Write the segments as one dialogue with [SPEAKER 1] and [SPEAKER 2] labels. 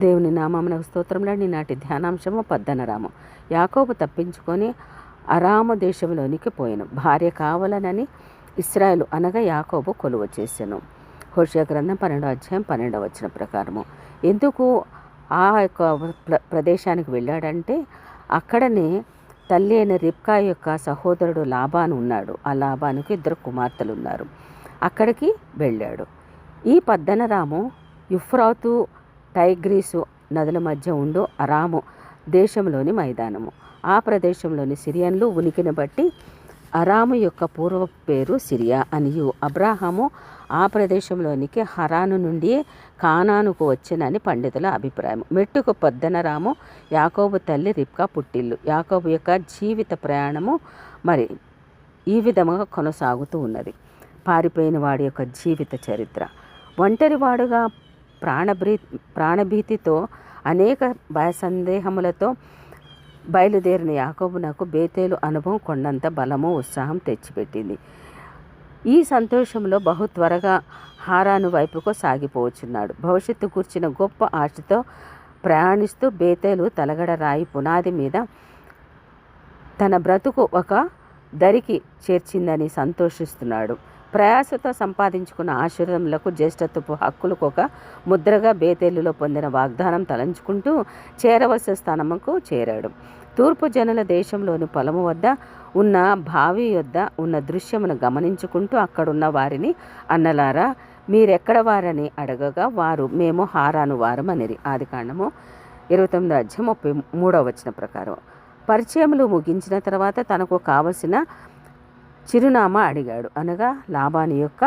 [SPEAKER 1] దేవుని నామమునకు స్తోత్రములండి. నాటి ధ్యానాంశము పద్దనరాము. యాకోబు తప్పించుకొని అరాము దేశంలోనికి పోయెను. భార్య కావాలనని ఇశ్రాయేలు అనగా యాకోబు కొలువ చేసెను. హోషేయ గ్రంథం 12వ అధ్యాయం 12వ వచన ప్రకారము. ఎందుకు ఆ యొక్క ప్రదేశానికి వెళ్ళాడంటే అక్కడనే తల్లి అయిన రిబ్కా యొక్క సహోదరుడు లాబాను ఉన్నాడు. ఆ లాబానుకు 2 కుమార్తెలు ఉన్నారు. అక్కడికి వెళ్ళాడు. ఈ పద్దనరాము యుఫ్రాతు టైగ్రీసు నదుల మధ్య ఉండు అరాము దేశంలోని మైదానము. ఆ ప్రదేశంలోని సిరియన్లు ఉనికిని బట్టి అరాము యొక్క పూర్వ పేరు సిరియా అనియు. అబ్రాహాము ఆ ప్రదేశంలోనికి హరాను నుండి కానానుకు వచ్చెనని పండితుల అభిప్రాయం. మెట్టుకు పద్దనరాము యాకోబు తల్లి రిబ్కా పుట్టిల్లు. యాకోబు యొక్క జీవిత ప్రయాణము మరి ఈ విధముగా కొనసాగుతూ ఉన్నది. పారిపోయిన వాడి యొక్క జీవిత చరిత్ర. ఒంటరివాడుగా ప్రాణభీతితో అనేక భయసందేహములతో బయలుదేరిన యాకోబునకు బేతేలు అనుభవం కొండంత బలము ఉత్సాహం తెచ్చిపెట్టింది. ఈ సంతోషంలో బహు త్వరగా హారాను వైపుకు సాగిపోవచ్చున్నాడు. భవిష్యత్తు కూర్చిన గొప్ప ఆశతో ప్రయాణిస్తూ బేతేలు తలగడ రాయి పునాది మీద తన బ్రతుకు ఒక దరికి చేర్చిందని సంతోషిస్తున్నాడు. ప్రయాసతో సంపాదించుకున్న ఆశీర్వాదములకు జ్యేష్ఠత్వపు హక్కులకు ఒక ముద్రగా బేతేలులో పొందిన వాగ్దానం తలంచుకుంటూ చేరవలసిన స్థానముకు చేరాడు. తూర్పు జనుల దేశంలోని పొలము వద్ద ఉన్న బావి వద్ద ఉన్న దృశ్యమును గమనించుకుంటూ అక్కడున్న వారిని అన్నలారా మీరెక్కడ వారని అడగగా వారు మేము హారాను వారమనిరి. ఆదికాండము 29వ అధ్యాయం 33వ వచనం ప్రకారం. పరిచయములు ముగించిన తర్వాత తనకు కావలసిన చిరునామా అడిగాడు. అనగా లాబాను యొక్క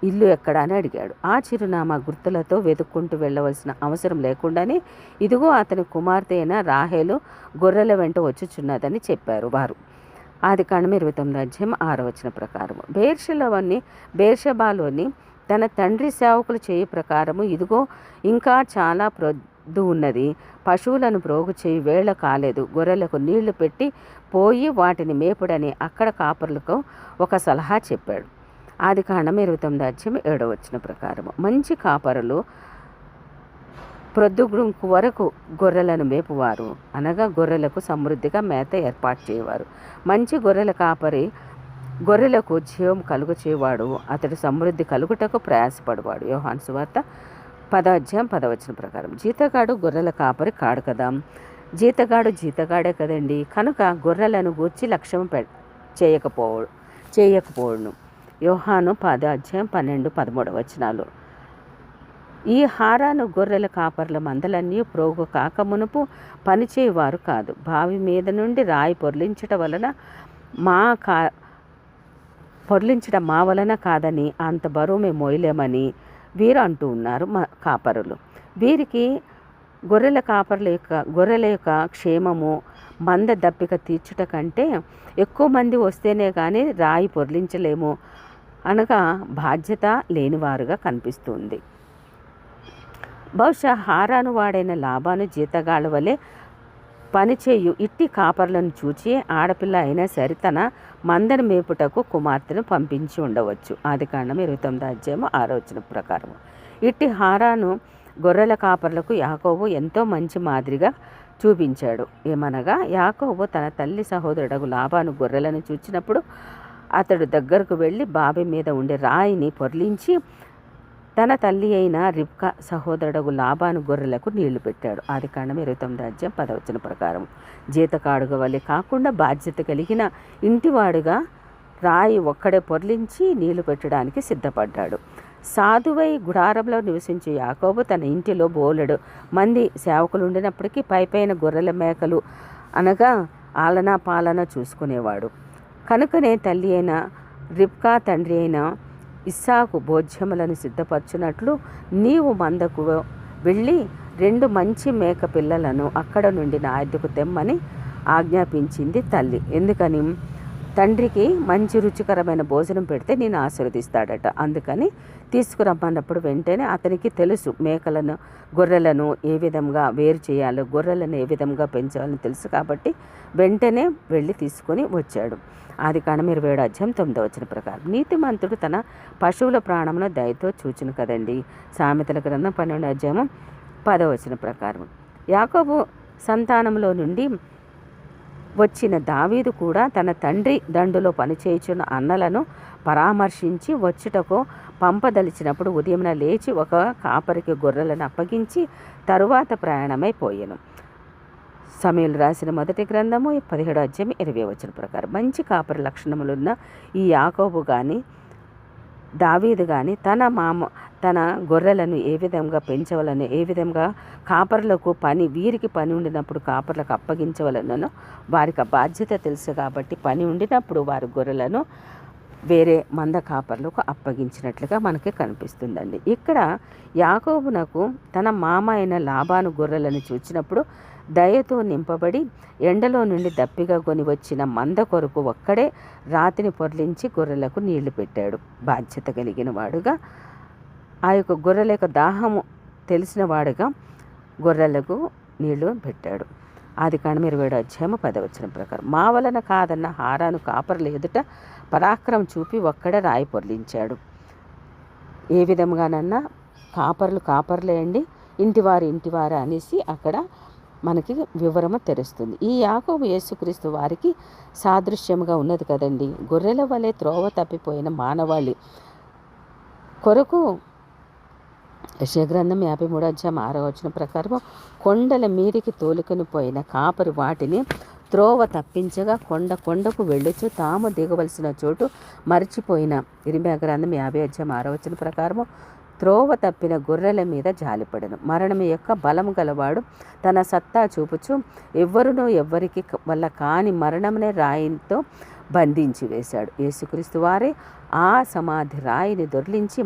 [SPEAKER 1] ఇల్లు ఎక్కడ అని అడిగాడు. ఆ చిరునామా గుర్తులతో వెతుక్కుంటూ వెళ్ళవలసిన అవసరం లేకుండానే ఇదిగో అతని కుమార్తె అయిన రాహేలు గొర్రెల వెంట వచ్చుచున్నదని చెప్పారు వారు. ఆదికాండం 29వ అధ్యాయం 6వ వచనం ప్రకారము. బేర్షెబాలోని తన తండ్రి సేవకులు చేయి ప్రకారము ఇదిగో ఇంకా చాలా ప్రొద్దు ఉన్నది, పశువులను ప్రోగు చేయి వేళ కాలేదు, గొర్రెలకు నీళ్లు పెట్టి పోయి వాటిని మేపుడని అక్కడ కాపరులకు ఒక సలహా చెప్పాడు. ఆదికాండం 29వ అధ్యాయం 7వ వచనం ప్రకారము. మంచి కాపరులు ప్రొద్దుగుంకు వరకు గొర్రెలను మేపువారు, అనగా గొర్రెలకు సమృద్ధిగా మేత ఏర్పాటు చేయవారు. మంచి గొర్రెల కాపరి గొర్రెలకు జీవం కలుగు చేయవాడు, అతడు సమృద్ధి కలుగుటకు ప్రయాసపడవాడు. యోహాను సువార్త 10వ అధ్యాయం 10వ వచనం ప్రకారం. జీతగాడు గొర్రెల కాపరి కాడు కదా, జీతగాడే కదండి. కనుక గొర్రెలను గూర్చి లక్ష్యం చేయకపోవడును. యోహాను 10వ అధ్యాయం 12, 13 వచనాలు. ఈ హారాను గొర్రెల కాపర్ల మందలన్నీ ప్రోగు కాకమునుపు పనిచేయవారు కాదు. బావి మీద నుండి రాయి పొర్లించడం మా వలన కాదని అంత బరువు మేము మోయలేమని వీరు అంటూ ఉన్నారు కాపరులు. వీరికి గొర్రెల యొక్క క్షేమము మంద దప్పిక తీర్చుట కంటే ఎక్కువ మంది వస్తేనే కానీ రాయి పొర్లించలేము అనగా బాధ్యత లేనివారుగా కనిపిస్తుంది. బహుశా హారాను వాడైన లాబాను జీతగాళ్ళ వలె పనిచేయు ఇట్టి కాపర్లను చూచి ఆడపిల్ల అయినా సరే తన మందను మేపుటకు కుమార్తెను పంపించి ఉండవచ్చు. ఆదికాండం 29వ అధ్యాయం 6వ వచనం ప్రకారం. ఇట్టి హారాను గొర్రెల కాపర్లకు యాకోబు ఎంతో మంచి మాదిరిగా చూపించాడు. ఏమనగా యాకోబు తన తల్లి సహోదరుడు లాబాను గొర్రెలను చూచినప్పుడు అతడు దగ్గరకు వెళ్ళి బావి మీద ఉండే రాయిని పొర్లించి తన తల్లి అయిన రిబ్కా సహోదరుడు లాబాను గొర్రెలకు నీళ్లు పెట్టాడు. ఆదికాండం 29వ అధ్యాయం 10వ వచనం ప్రకారం. జీతకాడుగా వలె కాకుండా బాధ్యత కలిగిన ఇంటివాడుగా రాయి ఒక్కడే పొర్లించి నీళ్లు పెట్టడానికి సిద్ధపడ్డాడు. సాధువై గుడారంలో నివసించే యాకోబు తన ఇంటిలో బోలెడు మంది సేవకులు ఉండినప్పటికీ పైపైన గొర్రెల మేకలు అనగా ఆలనా పాలన చూసుకునేవాడు. కనుకనే తల్లి అయిన రిబ్కా తండ్రి అయిన ఇస్సాకు భోజ్యములను సిద్ధపరచునట్లు నీవు మందకు వెళ్ళి 2 మంచి మేక పిల్లలను అక్కడ నుండి నా యొద్దకు తెమ్మని ఆజ్ఞాపించింది తల్లి. ఎందుకని? తండ్రికి మంచి రుచికరమైన భోజనం పెడితే నేను ఆశీర్వదిస్తాడట. అందుకని తీసుకురమ్మన్నప్పుడు వెంటనే అతనికి తెలుసు గొర్రెలను ఏ విధంగా వేరు చేయాలో, గొర్రెలను ఏ విధంగా పెంచాలని తెలుసు. కాబట్టి వెంటనే వెళ్ళి తీసుకొని వచ్చాడు. ఆదికాండం 27వ అధ్యాయం 9వ వచనం ప్రకారం. నీతిమంతుడు తన పశువుల ప్రాణమును దయతో చూచును కదండి. సామెతల గ్రంథం 12వ అధ్యాయం 10వ వచనం ప్రకారం యాకోబు సంతానంలో నుండి వచ్చిన దావీదు కూడా తన తండ్రి దండులో పనిచేయుచున్న అన్నలను పరామర్శించి వచ్చుటకు పంపదలిచినప్పుడు ఉదయమున లేచి ఒక కాపరికి గొర్రెలను అప్పగించి తరువాత ప్రయాణమైపోయాను. సమూయేలు రాసిన మొదటి గ్రంథము 17వ అధ్యాయం 20వ వచనం ప్రకారం మంచి కాపరి లక్షణములున్న ఈ యాకోబు కానీ దావీదు కానీ తన గొర్రెలను ఏ విధంగా పెంచవలను, ఏ విధంగా కాపర్లకు వీరికి పని ఉండినప్పుడు కాపర్లకు అప్పగించవలనో వారికి బాధ్యత తెలుసు కాబట్టి పని ఉండినప్పుడు వారి గొర్రెలను వేరే మంద కాపర్లకు అప్పగించినట్లుగా మనకి కనిపిస్తుందండి. ఇక్కడ యాకోబునకు తన మామ అయిన లాబాను గొర్రెలను చూచినప్పుడు దయతో నింపబడి ఎండలో నుండి దప్పిగా కొని వచ్చిన మంద కొరకు ఒక్కడే రాతిని పొర్లించి గొర్రెలకు నీళ్లు పెట్టాడు. బాధ్యత కలిగిన వాడుగా ఆ యొక్క గొర్రెల యొక్క దాహము తెలిసిన వాడుగా గొర్రెలకు నీళ్లు పెట్టాడు. ఆదికాండం 27వ అధ్యాయం 10వ వచనం ప్రకారం మా వలన కాదన్న హారాను కాపర్లు ఎదుట పరాక్రమం చూపి ఒక్కడే రాయి పొర్లించాడు. ఏ విధంగానన్నా కాపర్లే అండి, ఇంటివారు అనేసి అక్కడ మనకి వివరము తెలుస్తుంది. ఈ యాకోబు యేసుక్రీస్తు వారికి సాదృశ్యముగా ఉన్నది కదండి. గొర్రెల వలె త్రోవ తప్పిపోయిన మానవాళి కొరకు యెషయా గ్రంథం 53వ అధ్యాయం 6వ వచనం ప్రకారం కొండల మీదికి తోలుకొని పోయిన కాపరి వాటిని త్రోవ తప్పించగా కొండకు వెళ్ళొచ్చు తాము దిగవలసిన చోటు మర్చిపోయిన ఇర్మీయా గ్రంథం 50వ అధ్యాయం 6వ వచనం ప్రకారము త్రోవ తప్పిన గొర్రెల మీద జాలిపడను. మరణం యొక్క బలము గలవాడు తన సత్తా చూపుచు ఎవ్వరికి వల్ల కాని మరణమునే రాయితో బంధించి వేశాడు. యేసుక్రీస్తు వారే ఆ సమాధి రాయిని దొర్లించి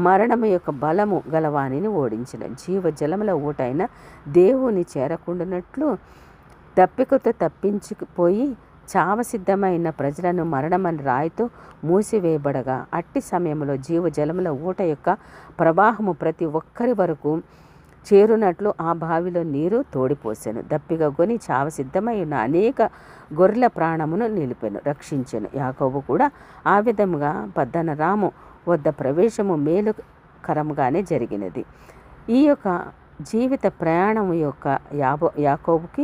[SPEAKER 1] మరణము యొక్క బలము గలవాణిని ఓడించిన జీవజలముల ఊటైన దేవుని చేరకుండానట్లు దప్పికతో తప్పించుకుపోయి చావసిద్ధమైన ప్రజలను మరణమని రాయితో మూసివేయబడగా అట్టి సమయంలో జీవజలముల ఊట యొక్క ప్రవాహము ప్రతి ఒక్కరి వరకు చేరునట్లు ఆ బావిలో నీరు తోడిపోసాను. దప్పిగా కొని చావసిద్ధమై ఉన్న అనేక గొర్రెల ప్రాణమును రక్షించెను. యాకోబు కూడా ఆ విధముగా పద్దనరాము వద్ద ప్రవేశము మేలుకరంగానే జరిగినది. ఈ యొక్క జీవిత ప్రయాణము యొక్క యాకోబుకి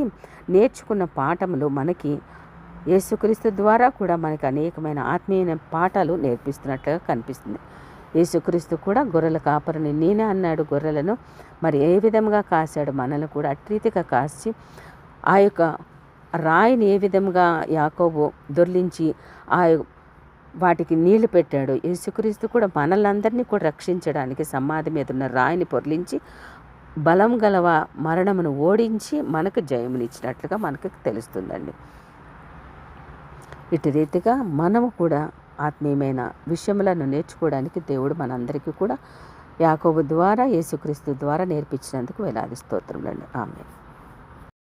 [SPEAKER 1] నేర్చుకున్న పాఠములు మనకి యేసుక్రీస్తు ద్వారా కూడా మనకి అనేకమైన ఆత్మీయ పాఠాలు నేర్పిస్తున్నట్లుగా కనిపిస్తుంది. యేసుక్రీస్తు కూడా గొర్రెల కాపరిని నేనే అన్నాడు. గొర్రెలను మరి ఏ విధంగా కాశాడు, మనల్ని కూడా అట్రీతిగా కాచి ఆ యొక్క రాయిని ఏ విధంగా యాకోబు దొర్లించి వాటికి నీళ్లు పెట్టాడు. యేసుక్రీస్తు కూడా మనలందరినీ కూడా రక్షించడానికి సమాధి మీద ఉన్న రాయిని పొర్లించి బలం గలవ మరణమును ఓడించి మనకు జయమునిచ్చినట్లుగా మనకు తెలుస్తుందండి. ఇటు రీతిగా మనము కూడా ఆత్మీయమైన విషయములను నేర్చుకోవడానికి దేవుడు మనందరికీ కూడా యాకోబు ద్వారా యేసుక్రీస్తు ద్వారా నేర్పించినందుకు వేలాది స్తోత్రములండి. ఆమేన్.